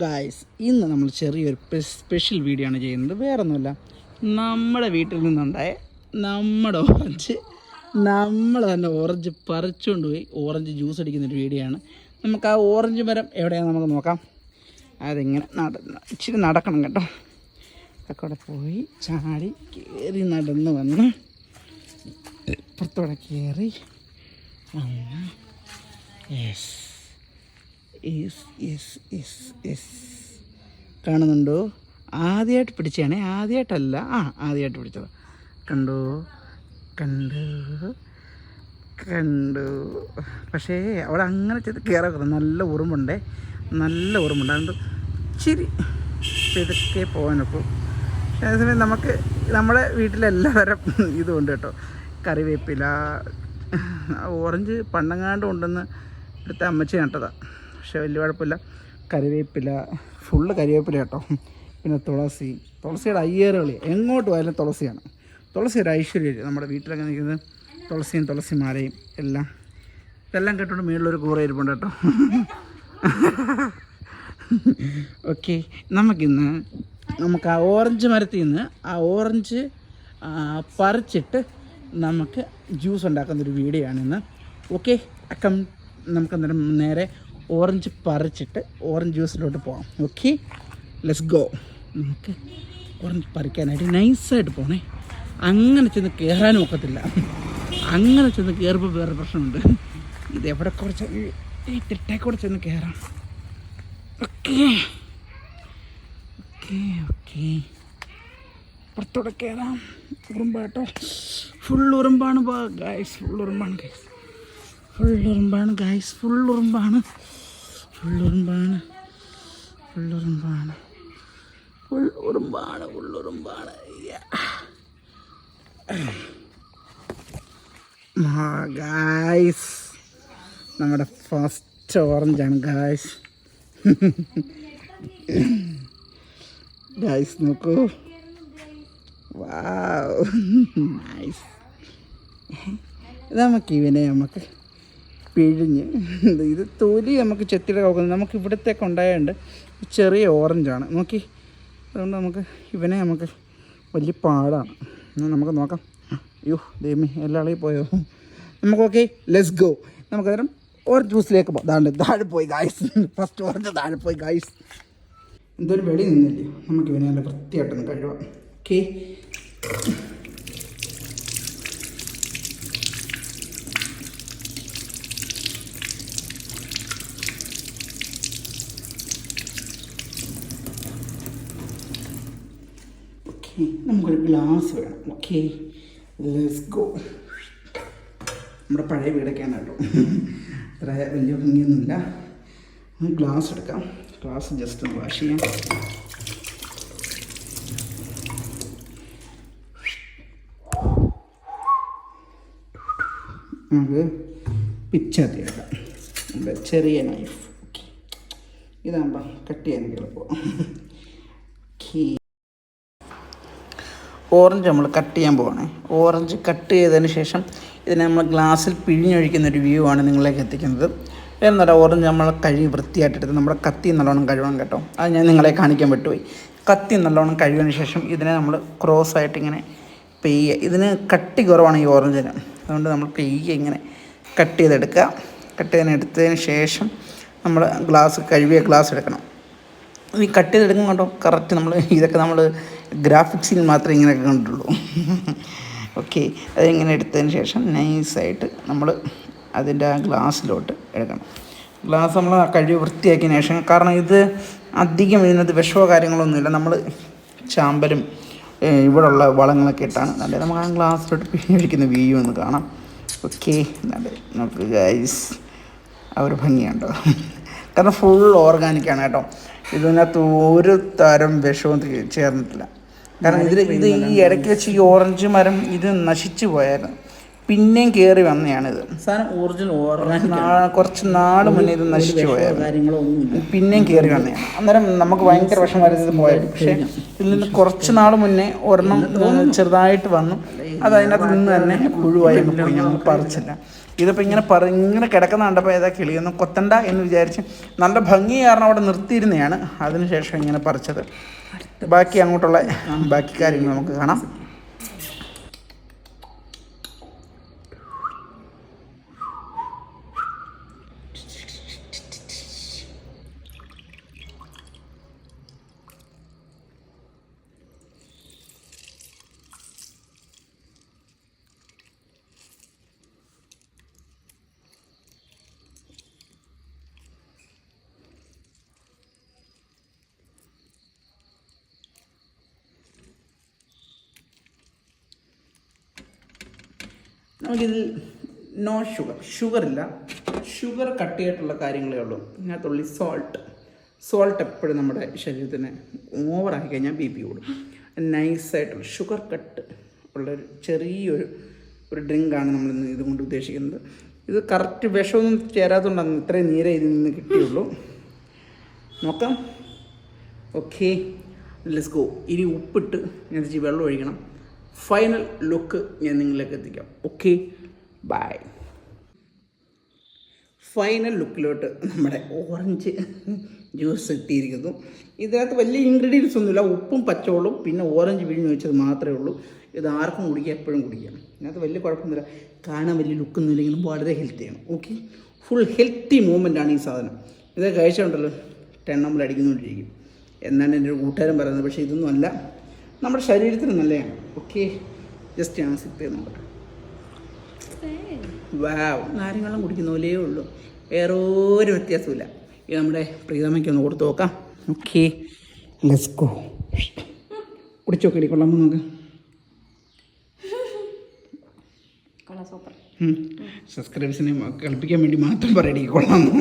Guys, ഇന്ന് നമ്മൾ ചെറിയൊരു സ്പെഷ്യൽ വീഡിയോ ആണ് ചെയ്യുന്നത്. വേറൊന്നുമല്ല, നമ്മുടെ വീട്ടിൽ നിന്നുണ്ടായ നമ്മുടെ ഓറഞ്ച് നമ്മൾ തന്നെ ഓറഞ്ച് പറിച്ചുകൊണ്ട് പോയി ഓറഞ്ച് ജ്യൂസ് അടിക്കുന്നൊരു വീഡിയോ ആണ്. നമുക്ക് ആ ഓറഞ്ച് മരം എവിടെയാണ് നമുക്ക് നോക്കാം. അതിങ്ങനെ ഇച്ചിരി നടക്കണം കേട്ടോ. അക്കടെ പോയി ചാടി കയറി നടന്ന് വന്ന് പുറത്തോടെ കയറി വന്ന് കാണുന്നുണ്ടോ? ആദ്യമായിട്ട് പിടിച്ചാണേ, ആദ്യമായിട്ടല്ല, ആദ്യമായിട്ട് പിടിച്ചത്. കണ്ടു പക്ഷേ അവിടെ അങ്ങനെ ചെയ്ത് കയറാൻ നല്ല ഉറുമ്പുണ്ടേ, നല്ല ഉറുമ്പുണ്ട്. അതുകൊണ്ട് ഇച്ചിരി ഇതൊക്കെ പോകാനൊക്കെ. അതേസമയം നമുക്ക് നമ്മുടെ വീട്ടിലെല്ലാവരും ഇതുണ്ട് കേട്ടോ. കറിവേപ്പില, ഓറഞ്ച് പണ്ടങ്ങാണ്ട് ഉണ്ടെന്ന് ഇവിടുത്തെ അമ്മച്ചി നട്ടതാണ്. പക്ഷേ വലിയ കുഴപ്പമില്ല. കറിവേപ്പില, ഫുള്ള് കറിവേപ്പില കേട്ടോ. പിന്നെ തുളസിയുടെ അയ്യേറുകളി, എങ്ങോട്ട് പോയാലും തുളസിയാണ്. തുളസി ഒരു ഐശ്വര്യം. നമ്മുടെ വീട്ടിലൊക്കെ നിൽക്കുന്നത് തുളസിയും തുളസിമാലയും എല്ലാം. ഇതെല്ലാം കേട്ടോണ്ട് മേളിലൊരു കൂറ ഇരിപ്പുണ്ട് കേട്ടോ. ഓക്കെ, നമുക്ക് ആ ഓറഞ്ച് മരത്തിൽ നിന്ന് ആ ഓറഞ്ച് പറിച്ചിട്ട് നമുക്ക് ജ്യൂസ് ഉണ്ടാക്കുന്നൊരു വീഡിയോ ആണിന്ന്. ഓക്കെ, നമുക്ക് അന്നേരം നേരെ ഓറഞ്ച് പറിച്ചിട്ട് ഓറഞ്ച് ജ്യൂസിലോട്ട് പോകാം. Okay, let's go. നമുക്ക് ഓറഞ്ച് പറിക്കാനായിട്ട് നൈസായിട്ട് പോകണേ. അങ്ങനെ ചെന്ന് കയറാനും ഒക്കത്തില്ല. അങ്ങനെ ചെന്ന് കയറുമ്പോൾ വേറെ പ്രശ്നമുണ്ട്. ഇത് എവിടെ കുറച്ച് ഈ തിട്ടേക്കൂടെ ചെന്ന് കയറാം. ഓക്കെ ഓക്കെ ഓക്കെ പുറത്തോടെ കയറാം. ഉറുമ്പാട്ടോ, ഫുൾ ഉറുമ്പാണ് ഗായ്സ്, ഫുൾ ഉറുമ്പാണ് ഗായ്സ്, ഫുൾ ഉറുമ്പാണ് ഗായ്സ്, ഫുൾ ഉറുമ്പാണ്, ഫുൾ ഉറുമ്പാണ്, ഫുൾ ഉറുമ്പാണ്, ഫുൾ ഉറുമ്പാണ്, ഫുൾ ഉറുമ്പാണ്. ഗായ്സ്, നമ്മുടെ ഫസ്റ്റ് ഓറഞ്ചാണ് ഗായ്സ്. ഗായ്സ് നോക്കൂ, വാവ്, നൈസ്. നമുക്ക് പിഴിഞ്ഞ് ഇത് തൊലി നമുക്ക് ചെത്തിയുടെ നോക്കുന്നത്. നമുക്ക് ഇവിടത്തേക്ക് ഉണ്ടായതുകൊണ്ട് ചെറിയ ഓറഞ്ചാണ് നോക്കി. അതുകൊണ്ട് നമുക്ക് വലിയ പാടാണ്. നമുക്ക് നോക്കാം. അയ്യോ ദൈവമേ, എല്ലാ ആളെയും പോയോ? നമുക്ക് ഓക്കെ, ലെറ്റ്സ് ഗോ. നമുക്കന്നേരം ഓറഞ്ച് ജ്യൂസിലേക്ക് പോകാം. താഴെ പോയി ഗായ്സ്, ഫസ്റ്റ് ഓറഞ്ച് താഴെ പോയി ഗായ്സ്. എന്തൊരു വെടി നിന്നില്ലേ, നമുക്ക് ഇവനെ നല്ല വൃത്തിയായിട്ടൊന്ന് കഴുകാം. ഓക്കെ, നമുക്കൊരു ഗ്ലാസ് വേണം. Okay, let's go. നമ്മുടെ പഴയ വീടൊക്കെയാണ് കേട്ടോ, അത്ര വലിയ ഭംഗിയൊന്നുമില്ല. ഗ്ലാസ് എടുക്കാം. ഗ്ലാസ് ജസ്റ്റ് ഒന്ന് വാഷ് ചെയ്യാം. നമുക്ക് പിച്ചാത്തി എടുക്കാം. ചെറിയ നൈഫ്. ഓക്കെ, ഇതാകുമ്പോൾ കട്ട് ചെയ്യാൻ എളുപ്പം. ഓക്കെ, ഓറഞ്ച് നമ്മൾ കട്ട് ചെയ്യാൻ പോവാണേ. ഓറഞ്ച് കട്ട് ചെയ്തതിന് ശേഷം ഇതിനെ നമ്മൾ ഗ്ലാസ്സിൽ പിഴിഞ്ഞൊഴിക്കുന്നൊരു വ്യൂ ആണ് നിങ്ങളിലേക്ക് എത്തിക്കുന്നത്. എന്നല്ല, ഓറഞ്ച് നമ്മൾ കഴുകി വൃത്തിയായിട്ടെടുത്ത് നമ്മുടെ കത്തി നല്ലോണം കഴുകണം കേട്ടോ. അത് ഞാൻ നിങ്ങളെ കാണിക്കാൻ വിട്ടുപോയി. കത്തി നല്ലോണം കഴുകിയതിന് ശേഷം ഇതിനെ നമ്മൾ ക്രോസായിട്ട് ഇങ്ങനെ പെയ്യുക. ഇതിന് കട്ടി കുറവാണ് ഈ ഓറഞ്ചിന്, അതുകൊണ്ട് നമ്മൾ പെയ്യുക ഇങ്ങനെ കട്ട് ചെയ്തെടുക്കുക. കട്ട് ചെയ്തെടുത്തതിന് ശേഷം നമ്മൾ കഴുകിയ ഗ്ലാസ് എടുക്കണം. ഈ കട്ട് ചെയ്തെടുക്കും കേട്ടോ. കറക്റ്റ് ഇതൊക്കെ നമ്മൾ ഗ്രാഫിക്സിൽ മാത്രമേ ഇങ്ങനെയൊക്കെ കണ്ടുള്ളൂ. ഓക്കെ, അതിങ്ങനെ എടുത്തതിന് ശേഷം നൈസായിട്ട് നമ്മൾ അതിൻ്റെ ആ ഗ്ലാസ്സിലോട്ട് എടുക്കണം. ഗ്ലാസ് നമ്മൾ കഴുകി വൃത്തിയാക്കിയതിന് ശേഷം, കാരണം ഇത് അധികം ഇതിനകത്ത് വിഷമോ കാര്യങ്ങളൊന്നുമില്ല. നമ്മൾ ചാമ്പലും ഇവിടെയുള്ള വളങ്ങളൊക്കെ ഇട്ടാണ് നല്ല നമുക്ക് ആ ഗ്ലാസ്സിലോട്ട് പിഴിഞ്ഞൊഴിക്കുന്ന വ്യൂ ഒന്ന് കാണാം. ഓക്കെ, നല്ല നമുക്ക് ഗൈസ് ആ ഒരു ഭംഗിയുണ്ടോ. കാരണം ഫുൾ ഓർഗാനിക്കാണ് കേട്ടോ. ഇതിനകത്ത് ഒരു തരം വിഷവും ചേർന്നിട്ടില്ല. കാരണം ഇത് ഈ ഇടയ്ക്ക് വെച്ച് ഈ ഓറഞ്ച് മരം ഇത് നശിച്ചു പോയായിരുന്നു. പിന്നെയും കയറി വന്നതാണിത്. കുറച്ച് നാൾ മുന്നേ ഇത് നശിച്ചു പോയായിരുന്നു. പിന്നെയും കയറി വന്നതാണ്. അന്നേരം നമുക്ക് ഭയങ്കര വിഷമമായിരുന്നു ഇത് പോയത്. പക്ഷേ ഇതിൽ നിന്ന് കുറച്ച് നാൾ മുന്നേ ഒരെണ്ണം ചെറുതായിട്ട് വന്നു. അത് അതിനകത്ത് നിന്ന് തന്നെ പുഴുവായി പോയി. ഞങ്ങൾ പറിച്ചില്ല. ഇതിപ്പോൾ ഇങ്ങനെ കിടക്കുന്ന കണ്ടപ്പോൾ ഏതാ കിളിയൊന്നും കൊത്തണ്ട എന്ന് വിചാരിച്ച് നല്ല ഭംഗി കാരണം അവിടെ നിർത്തിയിരുന്നതാണ്. അതിനുശേഷം ഇങ്ങനെ പറിച്ചത്. ബാക്കി അങ്ങോട്ടുള്ള ബാക്കി കാര്യങ്ങൾ നമുക്ക് കാണാം. നമുക്കിതിൽ നോ ഷുഗറില്ല. ഷുഗർ കട്ട് ചെയ്തിട്ടുള്ള കാര്യങ്ങളേ ഉള്ളൂ. ഇതിനകത്തുള്ളി സോൾട്ട് എപ്പോഴും നമ്മുടെ ശരീരത്തിന് ഓവറാക്കി കഴിഞ്ഞാൽ BP കൂടും. നൈസായിട്ടുള്ള ഷുഗർ കട്ട് ഉള്ളൊരു ചെറിയൊരു ഡ്രിങ്കാണ് നമ്മൾ ഇതുകൊണ്ട് ഉദ്ദേശിക്കുന്നത്. ഇത് കറക്റ്റ് വിഷമൊന്നും ചേരാത്തതുകൊണ്ടാണ് ഇത്രയും നീരെ ഇതിൽ നിന്ന് കിട്ടിയുള്ളൂ. നോക്കാം. Okay, let's go. ഇനി ഉപ്പിട്ട് ഞാൻ വെള്ളം ഒഴിക്കണം. ഫൈനൽ ലുക്ക് ഞാൻ നിങ്ങളിലേക്ക് എത്തിക്കാം. Okay, by. ഫൈനൽ ലുക്കിലോട്ട് നമ്മുടെ ഓറഞ്ച് ജ്യൂസ് എത്തിയിരിക്കുന്നു. ഇതിനകത്ത് വലിയ ഇൻഗ്രീഡിയൻസ് ഒന്നുമില്ല. ഉപ്പും പച്ചവെള്ളവും പിന്നെ ഓറഞ്ച് പിഴിഞ്ഞ് വെച്ചത് മാത്രമേ ഉള്ളൂ. ഇത് ആർക്കും കുടിക്കാം, എപ്പോഴും കുടിക്കാം. ഇതിനകത്ത് വലിയ കുഴപ്പമൊന്നുമില്ല. കാണാൻ വലിയ ലുക്കൊന്നും ഇല്ലെങ്കിലും വളരെ ഹെൽത്തിയാണ്. ഓക്കെ, ഫുൾ ഹെൽത്തി മൂവ്മെൻ്റാണ് ഈ സാധനം. ഇത് കഴിച്ചുണ്ടല്ലോ 10 നമ്മൾ അടിക്കുന്നുകൊണ്ടിരിക്കും എന്നാണ് എൻ്റെ ഒരു കൂട്ടുകാരൻ പറയുന്നത്. പക്ഷേ ഇതൊന്നും അല്ല, നമ്മുടെ ശരീരത്തിന് നല്ലതാണ്. ഓക്കെ, ജസ്റ്റ് ഞാൻ സിപ്പ് ചെയ്ത് നോക്കട്ടെ. വാവ്, നാരങ്ങളും കുടിക്കുന്ന പോലെയേ ഉള്ളൂ, വേറെ ഒരു വ്യത്യാസമില്ല. ഇത് നമ്മുടെ പ്രീതമ്മയ്ക്ക് ഒന്ന് കൊടുത്ത് നോക്കാം. Okay, let's go. കുടിച്ചു നോക്കടി, കൊള്ളാമോ നോക്ക്. സബ്സ്ക്രൈബേഴ്സിനെ കളിപ്പിക്കാൻ വേണ്ടി മാത്രം പറയടി കൊള്ളാമോ.